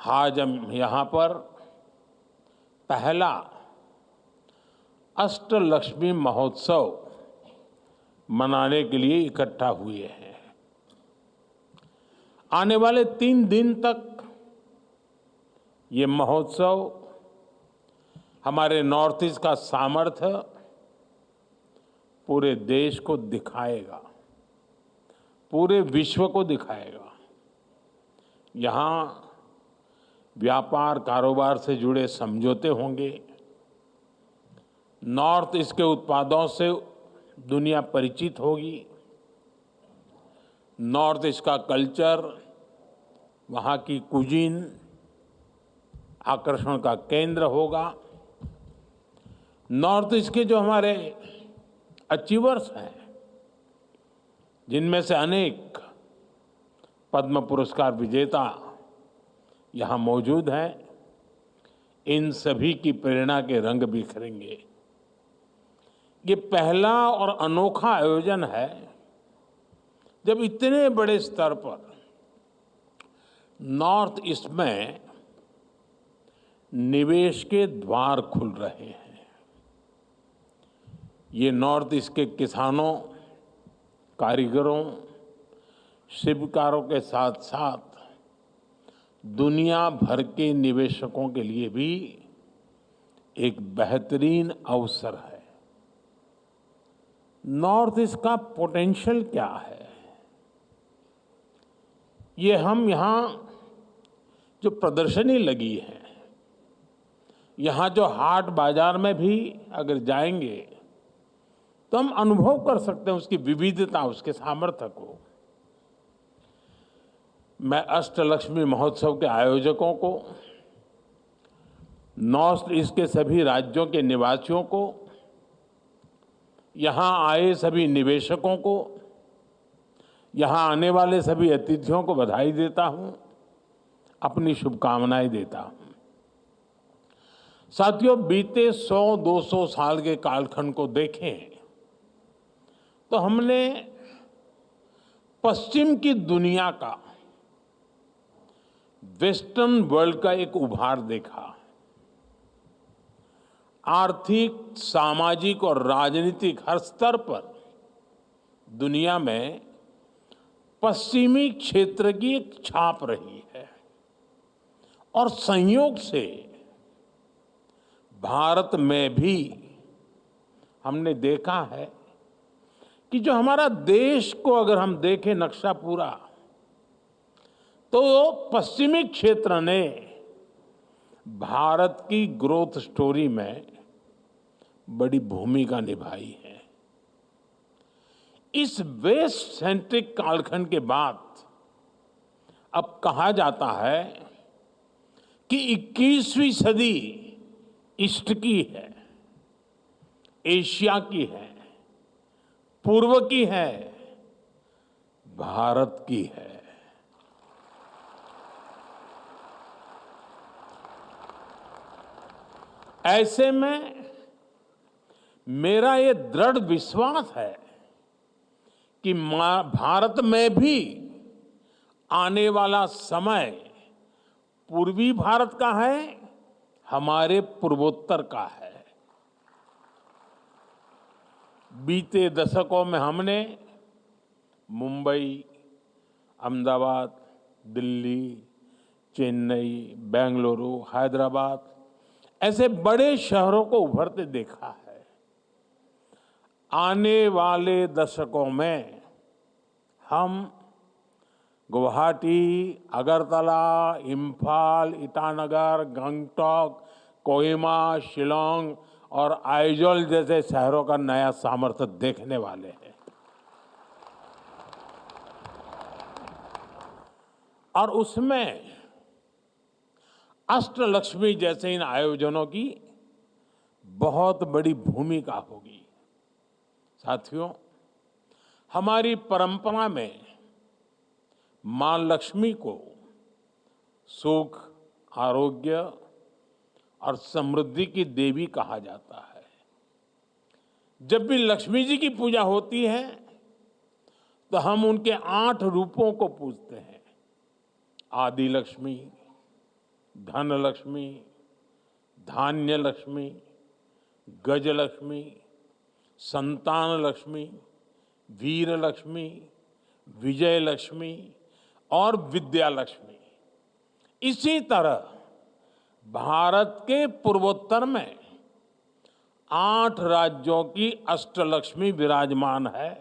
आज हम यहाँ पर पहला अष्टलक्ष्मी महोत्सव मनाने के लिए इकट्ठा हुए हैं। आने वाले 3 दिन तक ये महोत्सव हमारे नॉर्थ ईस्ट का सामर्थ्य पूरे देश को दिखाएगा, पूरे विश्व को दिखाएगा। यहाँ व्यापार कारोबार से जुड़े समझौते होंगे, नॉर्थ ईस्ट के उत्पादों से दुनिया परिचित होगी, नॉर्थ ईस्ट का कल्चर, वहाँ की कुजीन आकर्षण का केंद्र होगा। नॉर्थ ईस्ट के जो हमारे अचीवर्स हैं, जिनमें से अनेक पद्म पुरस्कार विजेता यहाँ मौजूद हैं, इन सभी की प्रेरणा के रंग बिखरेंगे। ये पहला और अनोखा आयोजन है जब इतने बड़े स्तर पर नॉर्थ ईस्ट में निवेश के द्वार खुल रहे हैं। ये नॉर्थ ईस्ट के किसानों, कारीगरों, शिल्पकारों के साथ साथ दुनिया भर के निवेशकों के लिए भी एक बेहतरीन अवसर है। नॉर्थ ईस्ट का पोटेंशियल क्या है, ये हम यहाँ जो प्रदर्शनी लगी है, यहाँ जो हाट बाजार में भी अगर जाएंगे तो हम अनुभव कर सकते हैं उसकी विविधता, उसके सामर्थ्य को। मैं अष्टलक्ष्मी महोत्सव के आयोजकों को, नॉर्थ ईस्ट के सभी राज्यों के निवासियों को, यहाँ आए सभी निवेशकों को, यहाँ आने वाले सभी अतिथियों को बधाई देता हूँ, अपनी शुभकामनाएं देता हूँ। साथियों, बीते 100-200 साल के कालखंड को देखें तो हमने पश्चिम की दुनिया का, वेस्टर्न वर्ल्ड का एक उभार देखा। आर्थिक, सामाजिक और राजनीतिक हर स्तर पर दुनिया में पश्चिमी क्षेत्र की एक छाप रही है और संयोग से भारत में भी हमने देखा है कि जो हमारा देश को अगर हम देखें नक्शा पूरा, तो पश्चिमी क्षेत्र ने भारत की ग्रोथ स्टोरी में बड़ी भूमिका निभाई है। इस वेस्ट सेंट्रिक कालखंड के बाद अब कहा जाता है कि 21वीं सदी ईस्ट की है, एशिया की है, पूर्व की है, भारत की है। ऐसे में मेरा ये दृढ़ विश्वास है कि भारत में भी आने वाला समय पूर्वी भारत का है, हमारे पूर्वोत्तर का है। बीते दशकों में हमने मुंबई, अहमदाबाद, दिल्ली, चेन्नई, बेंगलुरु, हैदराबाद ऐसे बड़े शहरों को उभरते देखा है। आने वाले दशकों में हम गुवाहाटी, अगरतला, इम्फाल, ईटानगर, गंगटोक, कोहिमा, शिलोंग और आइजोल जैसे शहरों का नया सामर्थ्य देखने वाले हैं। और उसमें अष्टलक्ष्मी जैसे इन आयोजनों की बहुत बड़ी भूमिका होगी। साथियों, हमारी परंपरा में मां लक्ष्मी को सुख, आरोग्य और समृद्धि की देवी कहा जाता है। जब भी लक्ष्मी जी की पूजा होती है तो हम उनके 8 रूपों को पूजते हैं। आदि लक्ष्मी, धन लक्ष्मी, धान्य लक्ष्मी, गज लक्ष्मी, संतान लक्ष्मी, वीर लक्ष्मी, विजय लक्ष्मी और विद्या लक्ष्मी। इसी तरह भारत के पूर्वोत्तर में 8 राज्यों की अष्टलक्ष्मी विराजमान है।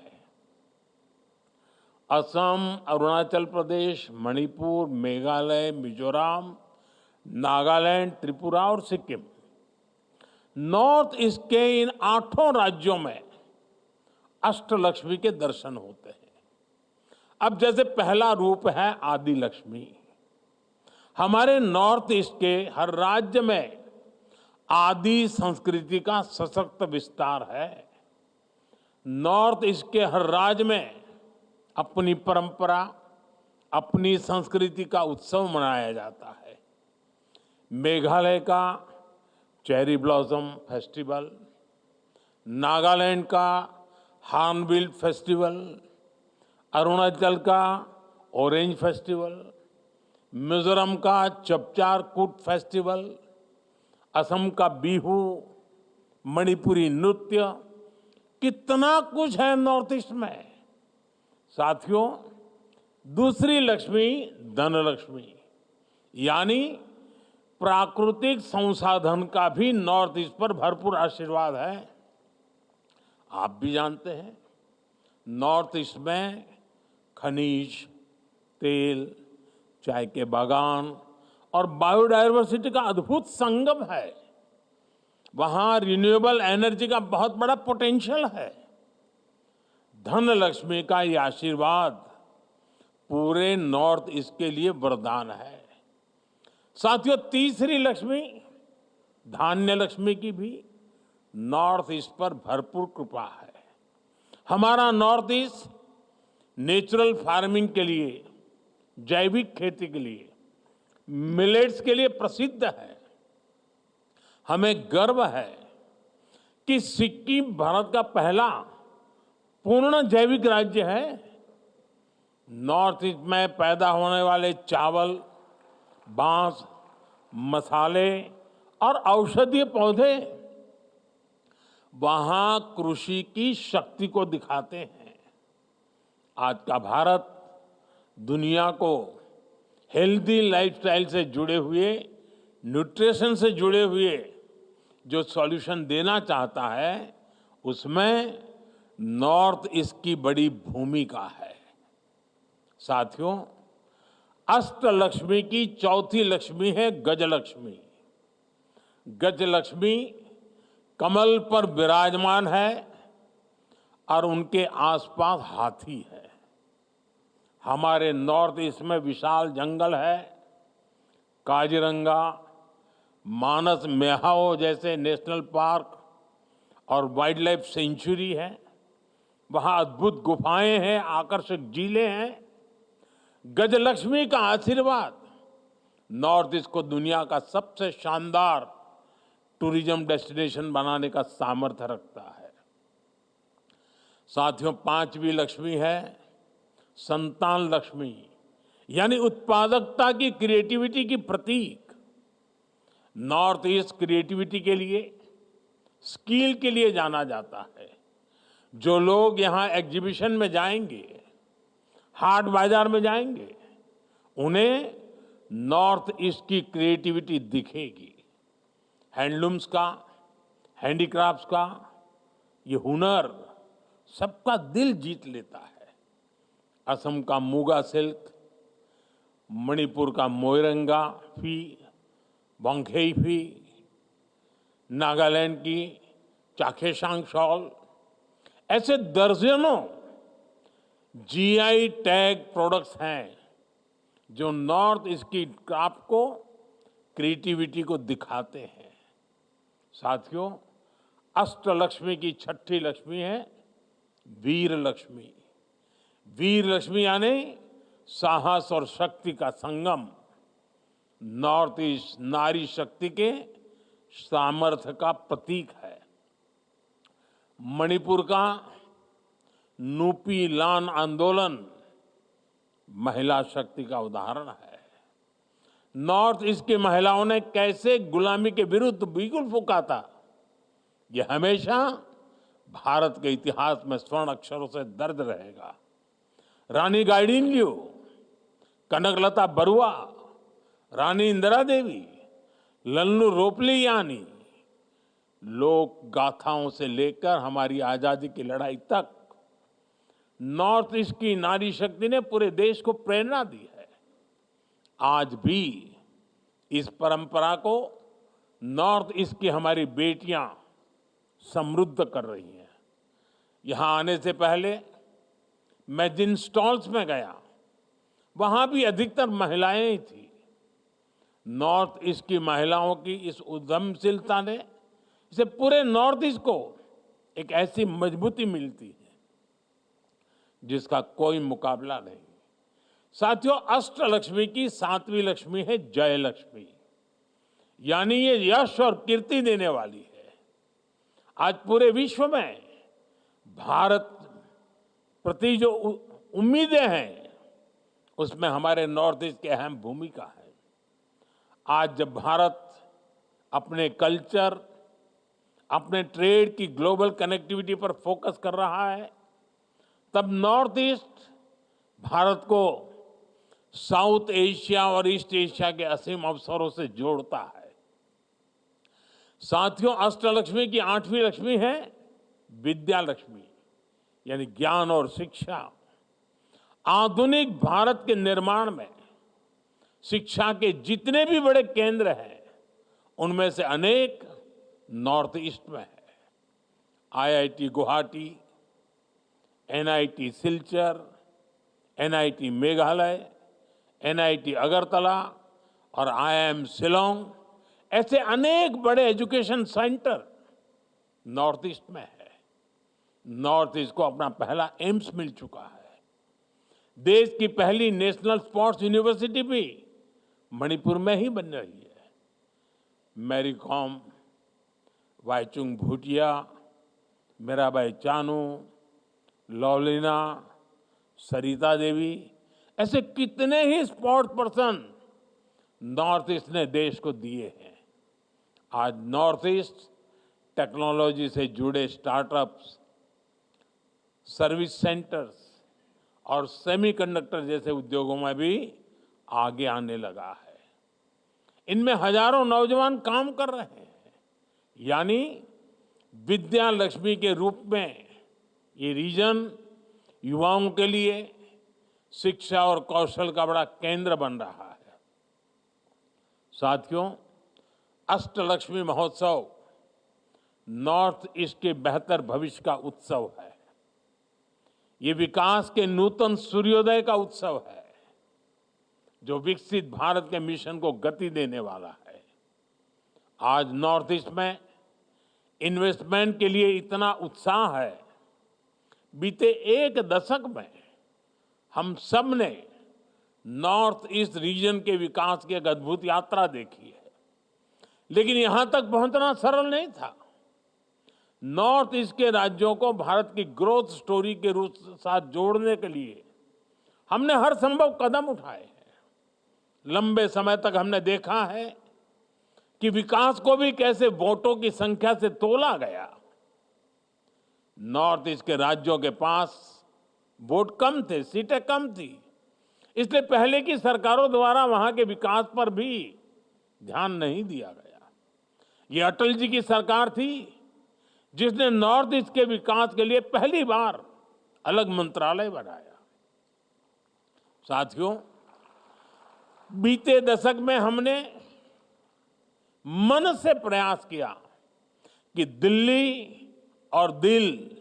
असम, अरुणाचल प्रदेश, मणिपुर, मेघालय, मिजोरम, नागालैंड, त्रिपुरा और सिक्किम। नॉर्थ ईस्ट के इन 8 राज्यों में अष्टलक्ष्मी के दर्शन होते हैं। अब जैसे पहला रूप है आदि लक्ष्मी। हमारे नॉर्थ ईस्ट के हर राज्य में आदि संस्कृति का सशक्त विस्तार है। नॉर्थ ईस्ट के हर राज्य में अपनी परंपरा, अपनी संस्कृति का उत्सव मनाया जाता है। मेघालय का चेरी ब्लॉसम फेस्टिवल, नागालैंड का हार्नबिल फेस्टिवल, अरुणाचल का ऑरेंज फेस्टिवल, मिजोरम का चपचार कूट फेस्टिवल, असम का बिहू, मणिपुरी नृत्य, कितना कुछ है नॉर्थ ईस्ट में। साथियों, दूसरी लक्ष्मी धन लक्ष्मी, यानी प्राकृतिक संसाधन का भी नॉर्थ ईस्ट पर भरपूर आशीर्वाद है। आप भी जानते हैं, नॉर्थ ईस्ट में खनिज, तेल, चाय के बागान और बायोडायवर्सिटी का अद्भुत संगम है। वहां रिन्यूएबल एनर्जी का बहुत बड़ा पोटेंशियल है। धन लक्ष्मी का ये आशीर्वाद पूरे नॉर्थ ईस्ट के लिए वरदान है। साथियों, तीसरी लक्ष्मी धान्य लक्ष्मी की भी नॉर्थ ईस्ट पर भरपूर कृपा है। हमारा नॉर्थ ईस्ट नेचुरल फार्मिंग के लिए, जैविक खेती के लिए, मिलेट्स के लिए प्रसिद्ध है। हमें गर्व है कि सिक्किम भारत का पहला पूर्ण जैविक राज्य है। नॉर्थ ईस्ट में पैदा होने वाले चावल, बांस, मसाले और औषधीय पौधे वहां कृषि की शक्ति को दिखाते हैं। आज का भारत दुनिया को हेल्दी लाइफस्टाइल से जुड़े हुए, न्यूट्रिशन से जुड़े हुए जो सॉल्यूशन देना चाहता है, उसमें नॉर्थ ईस्ट की बड़ी भूमिका है। साथियों, अष्टलक्ष्मी की चौथी लक्ष्मी है गजलक्ष्मी। गजलक्ष्मी कमल पर विराजमान है और उनके आसपास हाथी है। हमारे नॉर्थ ईस्ट में विशाल जंगल है। काजीरंगा, मानस मेहाओ जैसे नेशनल पार्क और वाइल्ड लाइफ सेंचुरी है। वहां अद्भुत गुफाएं हैं, आकर्षक झीलें हैं। गजलक्ष्मी का आशीर्वाद नॉर्थ ईस्ट को दुनिया का सबसे शानदार टूरिज्म डेस्टिनेशन बनाने का सामर्थ्य रखता है। साथियों, पांचवी लक्ष्मी है संतान लक्ष्मी, यानी उत्पादकता की, क्रिएटिविटी की प्रतीक। नॉर्थ ईस्ट क्रिएटिविटी के लिए, स्किल के लिए जाना जाता है। जो लोग यहां एग्जीबिशन में जाएंगे, हाट बाजार में जाएंगे, उन्हें नॉर्थ ईस्ट की क्रिएटिविटी दिखेगी। हैंडलूम्स का, हैंडीक्राफ्ट्स का ये हुनर सबका दिल जीत लेता है। असम का मुगा सिल्क, मणिपुर का मोइरंगा फी, बोंगखेई फी, नागालैंड की चाखेसांग शॉल, ऐसे दर्जनों जीआई टैग प्रोडक्ट्स हैं जो नॉर्थ ईस्ट की क्राफ्ट को, क्रिएटिविटी को दिखाते हैं। साथियों, अष्टलक्ष्मी की छठी लक्ष्मी है वीर लक्ष्मी। वीर लक्ष्मी यानी साहस और शक्ति का संगम। नॉर्थ ईस्ट नारी शक्ति के सामर्थ्य का प्रतीक है। मणिपुर का नुपी लान आंदोलन महिला शक्ति का उदाहरण है। नॉर्थ ईस्ट की महिलाओं ने कैसे गुलामी के विरुद्ध बिगुल फूंका था, ये हमेशा भारत के इतिहास में स्वर्ण अक्षरों से दर्ज रहेगा। रानी गाइडिनल्यू, कनकलता बरुआ, रानी इंदिरा देवी, लल्लू रोपलियानी, लोक गाथाओं से लेकर हमारी आजादी की लड़ाई तक नॉर्थ ईस्ट की नारी शक्ति ने पूरे देश को प्रेरणा दी है। आज भी इस परंपरा को नॉर्थ ईस्ट की हमारी बेटियां समृद्ध कर रही हैं। यहां आने से पहले मैं जिन स्टॉल्स में गया, वहां भी अधिकतर महिलाएं ही थी। नॉर्थ ईस्ट की महिलाओं की इस उद्यमशीलता ने इसे पूरे नॉर्थ ईस्ट को एक ऐसी मजबूती मिलती है जिसका कोई मुकाबला नहीं। साथियों, अष्टलक्ष्मी की सातवीं लक्ष्मी है जय लक्ष्मी, यानी ये यश और कीर्ति देने वाली है। आज पूरे विश्व में भारत प्रति जो उम्मीदें हैं, उसमें हमारे नॉर्थ ईस्ट की अहम भूमिका है। आज जब भारत अपने कल्चर, अपने ट्रेड की ग्लोबल कनेक्टिविटी पर फोकस कर रहा है, तब नॉर्थ ईस्ट भारत को साउथ एशिया और ईस्ट एशिया के असीम अवसरों से जोड़ता है। साथियों, अष्टलक्ष्मी की आठवीं लक्ष्मी है विद्या लक्ष्मी, यानी ज्ञान और शिक्षा। आधुनिक भारत के निर्माण में शिक्षा के जितने भी बड़े केंद्र हैं, उनमें से अनेक नॉर्थ ईस्ट में है। IIT Guwahati, NIT Silchar, NIT Meghalaya, NIT Agartala और आईआईएम शिलोंग, ऐसे अनेक बड़े एजुकेशन सेंटर नॉर्थ ईस्ट में है। नॉर्थ ईस्ट को अपना पहला एम्स मिल चुका है। देश की पहली नेशनल स्पोर्ट्स यूनिवर्सिटी भी मणिपुर में ही बन रही है। मैरी कॉम, वाईचुंग भूटिया, मीराबाई चानू, लवलीना, सरिता देवी, ऐसे कितने ही स्पोर्ट्स पर्सन नॉर्थ ईस्ट ने देश को दिए हैं। आज नॉर्थ ईस्ट टेक्नोलॉजी से जुड़े स्टार्टअप्स, सर्विस सेंटर्स और सेमीकंडक्टर जैसे उद्योगों में भी आगे आने लगा है। इनमें हजारों नौजवान काम कर रहे हैं, यानी विद्या लक्ष्मी के रूप में ये रीजन युवाओं के लिए शिक्षा और कौशल का बड़ा केंद्र बन रहा है। साथियों, अष्टलक्ष्मी महोत्सव नॉर्थ ईस्ट के बेहतर भविष्य का उत्सव है। ये विकास के नूतन सूर्योदय का उत्सव है, जो विकसित भारत के मिशन को गति देने वाला है। आज नॉर्थ ईस्ट में इन्वेस्टमेंट के लिए इतना उत्साह है। बीते एक दशक में हम सब ने नॉर्थ ईस्ट रीजन के विकास की एक अद्भुत यात्रा देखी है, लेकिन यहां तक पहुंचना सरल नहीं था। नॉर्थ ईस्ट के राज्यों को भारत की ग्रोथ स्टोरी के रूप साथ जोड़ने के लिए हमने हर संभव कदम उठाए हैं। लंबे समय तक हमने देखा है कि विकास को भी कैसे वोटों की संख्या से तोला गया। नॉर्थ ईस्ट के राज्यों के पास वोट कम थे, सीटें कम थी, इसलिए पहले की सरकारों द्वारा वहां के विकास पर भी ध्यान नहीं दिया गया। ये अटल जी की सरकार थी जिसने नॉर्थ ईस्ट के विकास के लिए पहली बार अलग मंत्रालय बनाया। साथियों, बीते दशक में हमने मन से प्रयास किया कि दिल्ली और दिल,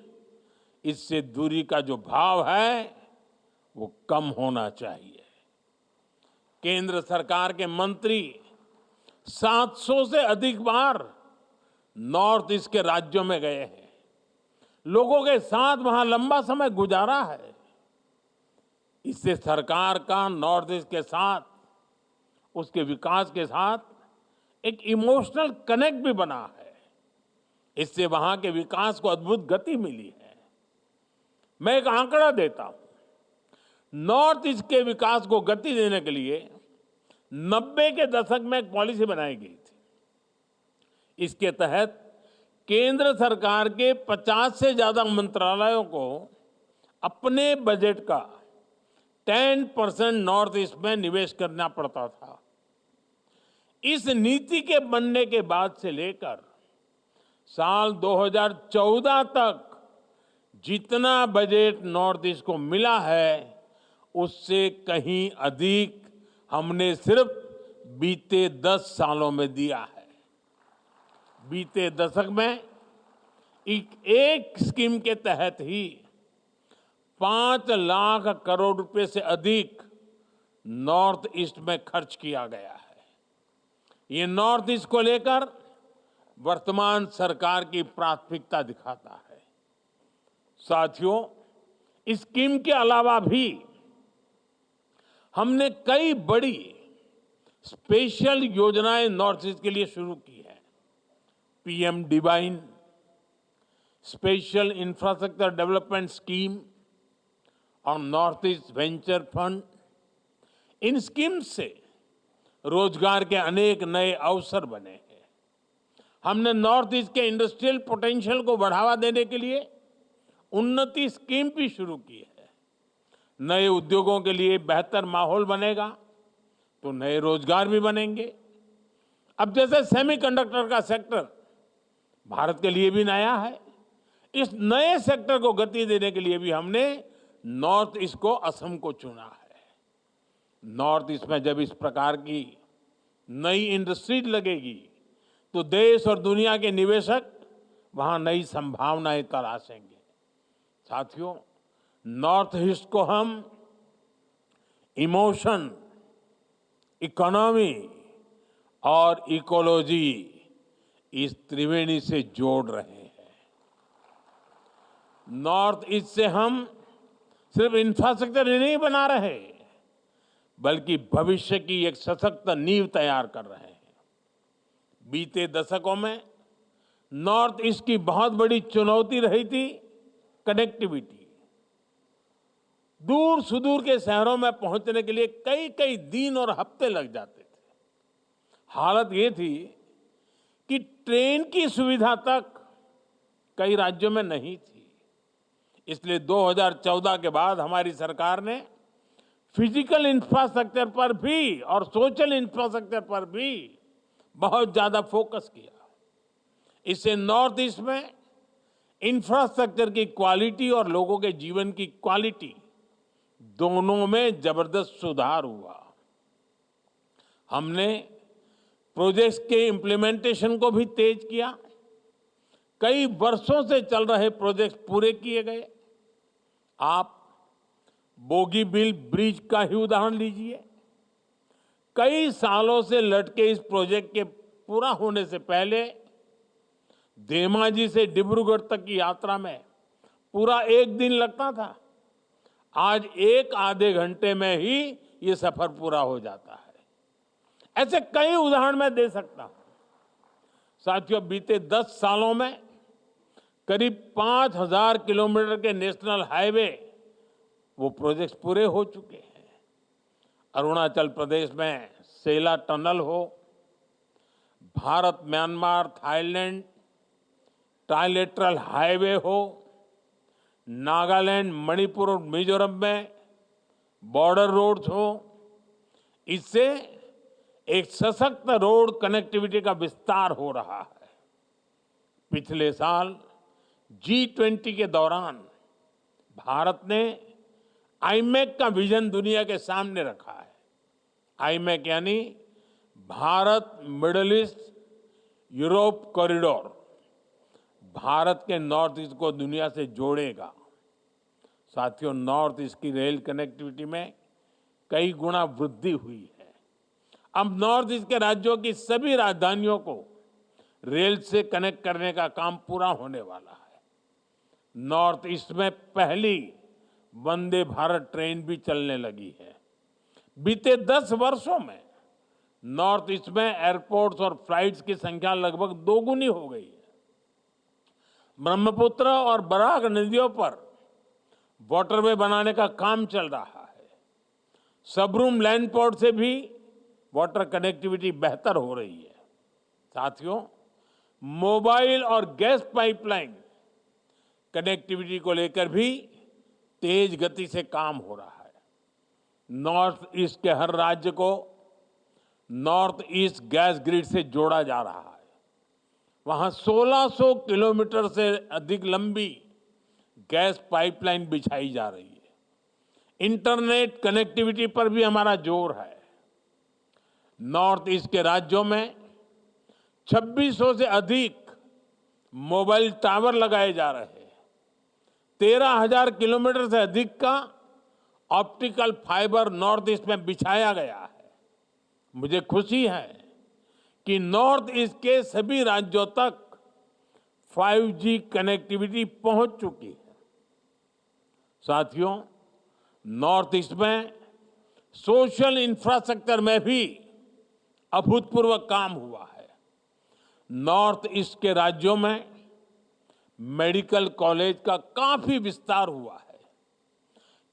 इससे दूरी का जो भाव है वो कम होना चाहिए। केंद्र सरकार के मंत्री 700 से अधिक बार नॉर्थ ईस्ट के राज्यों में गए हैं, लोगों के साथ वहां लंबा समय गुजारा है। इससे सरकार का नॉर्थ ईस्ट के साथ, उसके विकास के साथ एक इमोशनल कनेक्ट भी बना है। इससे वहां के विकास को अद्भुत गति मिली है। मैं एक आंकड़ा देता हूं। नॉर्थ ईस्ट के विकास को गति देने के लिए 90 के दशक में एक पॉलिसी बनाई गई थी। इसके तहत केंद्र सरकार के 50 से ज्यादा मंत्रालयों को अपने बजट का 10% नॉर्थ ईस्ट में निवेश करना पड़ता था। इस नीति के बनने के बाद से लेकर साल 2014 तक जितना बजट नॉर्थ ईस्ट को मिला है, उससे कहीं अधिक हमने सिर्फ बीते 10 सालों में दिया है। बीते दशक में एक स्कीम के तहत ही 5 लाख करोड़ रुपए से अधिक नॉर्थ ईस्ट में खर्च किया गया है। ये नॉर्थ ईस्ट को लेकर वर्तमान सरकार की प्राथमिकता दिखाता है। साथियों, इस स्कीम के अलावा भी हमने कई बड़ी स्पेशल योजनाएं नॉर्थ ईस्ट के लिए शुरू की है। PM divine, special infrastructure development scheme और नॉर्थ ईस्ट वेंचर फंड। इन स्कीम से रोजगार के अनेक नए अवसर बने हैं। हमने नॉर्थ ईस्ट के इंडस्ट्रियल पोटेंशियल को बढ़ावा देने के लिए उन्नति स्कीम भी शुरू की है। नए उद्योगों के लिए बेहतर माहौल बनेगा तो नए रोजगार भी बनेंगे। अब जैसे सेमीकंडक्टर का सेक्टर भारत के लिए भी नया है, इस नए सेक्टर को गति देने के लिए भी हमने नॉर्थ ईस्ट को, असम को चुना है। नॉर्थ ईस्ट में जब इस प्रकार की नई इंडस्ट्री लगेगी तो देश और दुनिया के निवेशक वहां नई संभावनाएं तलाशेंगे। साथियों, नॉर्थ ईस्ट को हम इमोशन, इकोनॉमी और इकोलॉजी, इस त्रिवेणी से जोड़ रहे हैं। नॉर्थ ईस्ट से हम सिर्फ इंफ्रास्ट्रक्चर नहीं बना रहे, बल्कि भविष्य की एक सशक्त नींव तैयार कर रहे हैं। बीते दशकों में नॉर्थ ईस्ट की बहुत बड़ी चुनौती रही थी कनेक्टिविटी। दूर सुदूर के शहरों में पहुंचने के लिए कई कई दिन और हफ्ते लग जाते थे। हालत ये थी कि ट्रेन की सुविधा तक कई राज्यों में नहीं थी। इसलिए 2014 के बाद हमारी सरकार ने फिजिकल इंफ्रास्ट्रक्चर पर भी और सोशल इंफ्रास्ट्रक्चर पर भी बहुत ज्यादा फोकस किया। इससे नॉर्थ ईस्ट में इंफ्रास्ट्रक्चर की क्वालिटी और लोगों के जीवन की क्वालिटी दोनों में जबरदस्त सुधार हुआ। हमने प्रोजेक्ट्स के इम्प्लीमेंटेशन को भी तेज किया। कई वर्षों से चल रहे प्रोजेक्ट्स पूरे किए गए। आप बोगीबील ब्रिज का ही उदाहरण लीजिए। कई सालों से लटके इस प्रोजेक्ट के पूरा होने से पहले धेमाजी से डिब्रूगढ़ तक की यात्रा में पूरा एक दिन लगता था। आज एक आधे घंटे में ही ये सफर पूरा हो जाता है। ऐसे कई उदाहरण मैं दे सकता हूं। साथियों, बीते 10 सालों में करीब 5000 किलोमीटर के नेशनल हाईवे, वो प्रोजेक्ट्स पूरे हो चुके हैं। अरुणाचल प्रदेश में सेला टनल हो, Bharat Myanmar Thailand trilateral highway हो, नागालैंड मणिपुर और मिजोरम में बॉर्डर रोड्स हो, इससे एक सशक्त रोड कनेक्टिविटी का विस्तार हो रहा है। पिछले साल G20 के दौरान भारत ने आईमेक का विजन दुनिया के सामने रखा है। आईमेक यानी Bharat middle east Europe corridor, Bharat के नॉर्थ ईस्ट को दुनिया से जोड़ेगा। साथियों, नॉर्थ ईस्ट की रेल कनेक्टिविटी में कई गुना वृद्धि हुई है। अब नॉर्थ ईस्ट के राज्यों की सभी राजधानियों को रेल से कनेक्ट करने का काम पूरा होने वाला है। नॉर्थ ईस्ट में पहली वंदे भारत ट्रेन भी चलने लगी है। बीते 10 वर्षों में नॉर्थ ईस्ट में एयरपोर्ट्स और फ्लाइट्स की संख्या लगभग दोगुनी हो गई है। ब्रह्मपुत्र और बराक नदियों पर वाटरवे बनाने का काम चल रहा है। सबरूम लैंड पोर्ट से भी वाटर कनेक्टिविटी बेहतर हो रही है। साथियों, मोबाइल और गैस पाइपलाइन कनेक्टिविटी को लेकर भी तेज गति से काम हो रहा है। नॉर्थ ईस्ट के हर राज्य को नॉर्थ ईस्ट गैस ग्रिड से जोड़ा जा रहा है। वहां 1600 किलोमीटर से अधिक लंबी गैस पाइपलाइन बिछाई जा रही है। इंटरनेट कनेक्टिविटी पर भी हमारा जोर है। नॉर्थ ईस्ट के राज्यों में 2600 से अधिक मोबाइल टावर लगाए जा रहे हैं। 13,000 किलोमीटर से अधिक का ऑप्टिकल फाइबर नॉर्थ ईस्ट में बिछाया गया है। मुझे खुशी है कि नॉर्थ ईस्ट के सभी राज्यों तक 5G कनेक्टिविटी पहुंच चुकी है। साथियों, नॉर्थ ईस्ट में सोशल इंफ्रास्ट्रक्चर में भी अभूतपूर्व काम हुआ है। नॉर्थ ईस्ट के राज्यों में मेडिकल कॉलेज का काफी विस्तार हुआ है।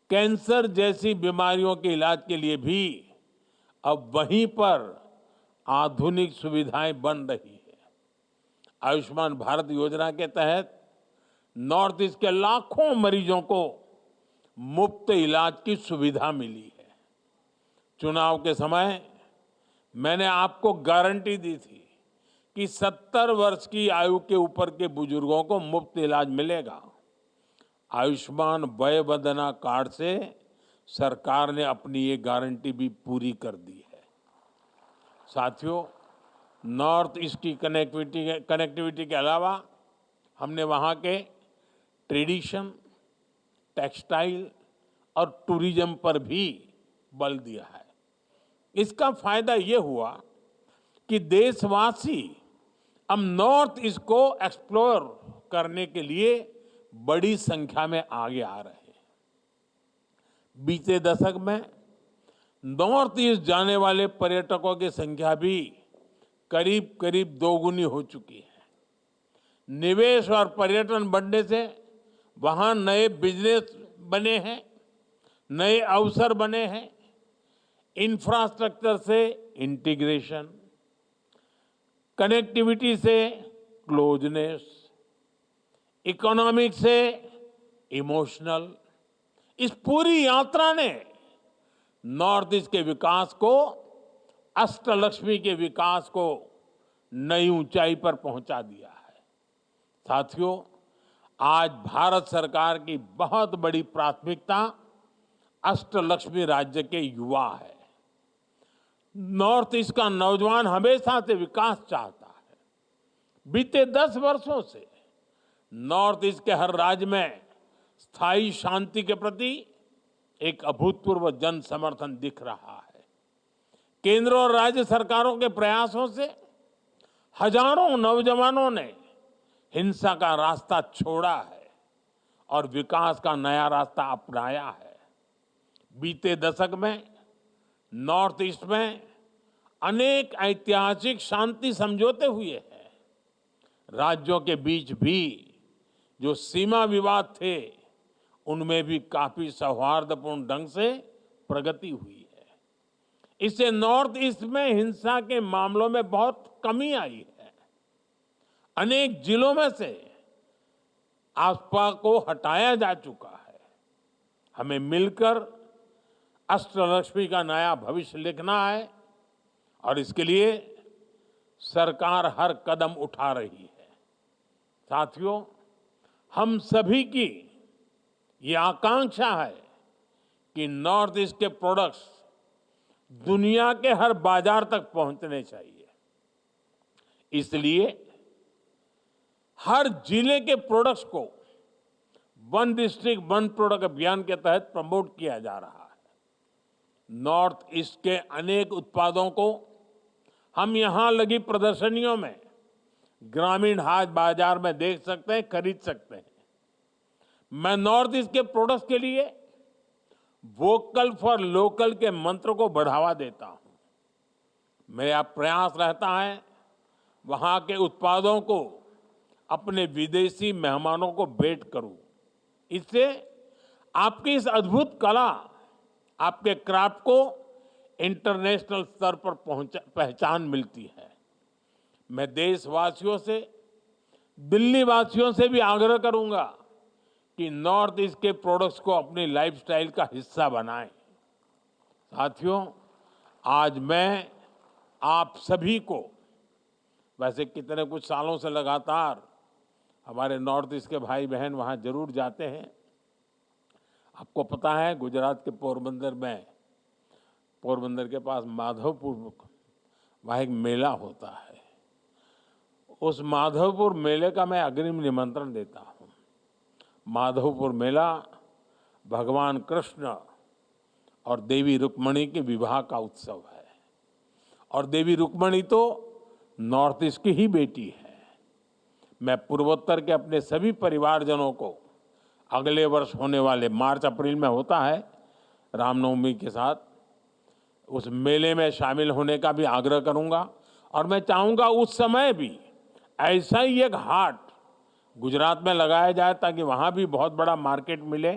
कैंसर जैसी बीमारियों के इलाज के लिए भी अब वहीं पर आधुनिक सुविधाएं बन रही है। आयुष्मान भारत योजना के तहत नॉर्थ ईस्ट के लाखों मरीजों को मुफ्त इलाज की सुविधा मिली है। चुनाव के समय मैंने आपको गारंटी दी थी कि 70 वर्ष की आयु के ऊपर के बुजुर्गों को मुफ्त इलाज मिलेगा। आयुष्मान वय वंदना कार्ड से सरकार ने अपनी ये गारंटी भी पूरी कर दी है। साथियों, नॉर्थ ईस्ट की कनेक्टिविटी के अलावा हमने वहाँ के ट्रेडिशन, टेक्सटाइल और टूरिज्म पर भी बल दिया है। इसका फायदा ये हुआ कि देशवासी अब नॉर्थ ईस्ट को एक्सप्लोर करने के लिए बड़ी संख्या में आगे आ रहे हैं। बीते दशक में नॉर्थ ईस्ट जाने वाले पर्यटकों की संख्या भी करीब करीब दोगुनी हो चुकी है। निवेश और पर्यटन बढ़ने से वहां नए बिजनेस बने हैं, नए अवसर बने हैं। इंफ्रास्ट्रक्चर से इंटीग्रेशन, कनेक्टिविटी से क्लोजनेस, इकोनॉमिक से इमोशनल, इस पूरी यात्रा ने नॉर्थ ईस्ट के विकास को, अष्टलक्ष्मी के विकास को नई ऊंचाई पर पहुंचा दिया है। साथियों, आज भारत सरकार की बहुत बड़ी प्राथमिकता अष्टलक्ष्मी राज्य के युवा है। नॉर्थ ईस्ट का नौजवान हमेशा से विकास चाहता है। बीते 10 वर्षों से नॉर्थ ईस्ट के हर राज्य में स्थायी शांति के प्रति एक अभूतपूर्व जन समर्थन दिख रहा है। केंद्र और राज्य सरकारों के प्रयासों से हजारों नौजवानों ने हिंसा का रास्ता छोड़ा है और विकास का नया रास्ता अपनाया है। बीते दशक में नॉर्थ ईस्ट में अनेक ऐतिहासिक शांति समझौते हुए हैं। राज्यों के बीच भी जो सीमा विवाद थे, उनमें भी काफी सौहार्दपूर्ण ढंग से प्रगति हुई है। इससे नॉर्थ ईस्ट में हिंसा के मामलों में बहुत कमी आई है। अनेक जिलों में से आफवाह को हटाया जा चुका है। हमें मिलकर अष्टलक्ष्मी का नया भविष्य लिखना है और इसके लिए सरकार हर कदम उठा रही है। साथियों, हम सभी की ये आकांक्षा है कि नॉर्थ ईस्ट के प्रोडक्ट्स दुनिया के हर बाजार तक पहुंचने चाहिए। इसलिए हर जिले के प्रोडक्ट्स को वन डिस्ट्रिक्ट वन प्रोडक्ट अभियान के तहत प्रमोट किया जा रहा है। नॉर्थ ईस्ट के अनेक उत्पादों को हम यहां लगी प्रदर्शनियों में, ग्रामीण हाट बाजार में देख सकते हैं, खरीद सकते हैं। मैं नॉर्थ ईस्ट के प्रोडक्ट्स के लिए वोकल फॉर लोकल के मंत्र को बढ़ावा देता हूं। मेरा प्रयास रहता है वहां के उत्पादों को अपने विदेशी मेहमानों को भेंट करूं। इससे आपकी इस अद्भुत कला, आपके क्राफ्ट को इंटरनेशनल स्तर पर पहचान मिलती है। मैं देशवासियों से, दिल्ली वासियों से भी आग्रह करूंगा कि नॉर्थ ईस्ट के प्रोडक्ट्स को अपनी लाइफस्टाइल का हिस्सा बनाएं। साथियों, आज मैं आप सभी को, वैसे कितने कुछ सालों से लगातार हमारे नॉर्थ ईस्ट के भाई बहन वहाँ जरूर जाते हैं। आपको पता है, गुजरात के पोरबंदर में, पोरबंदर के पास माधवपुर, वहाँ एक मेला होता है। उस माधवपुर मेले का मैं अग्रिम निमंत्रण देता हूँ। माधवपुर मेला भगवान कृष्ण और देवी रुक्मणी के विवाह का उत्सव है, और देवी रुक्मणी तो नॉर्थ ईस्ट की ही बेटी है। मैं पूर्वोत्तर के अपने सभी परिवारजनों को अगले वर्ष होने वाले मार्च अप्रैल में होता है रामनवमी के साथ, उस मेले में शामिल होने का भी आग्रह करूंगा। और मैं चाहूंगा उस समय भी ऐसा ही एक हाट गुजरात में लगाया जाए ताकि वहां भी बहुत बड़ा मार्केट मिले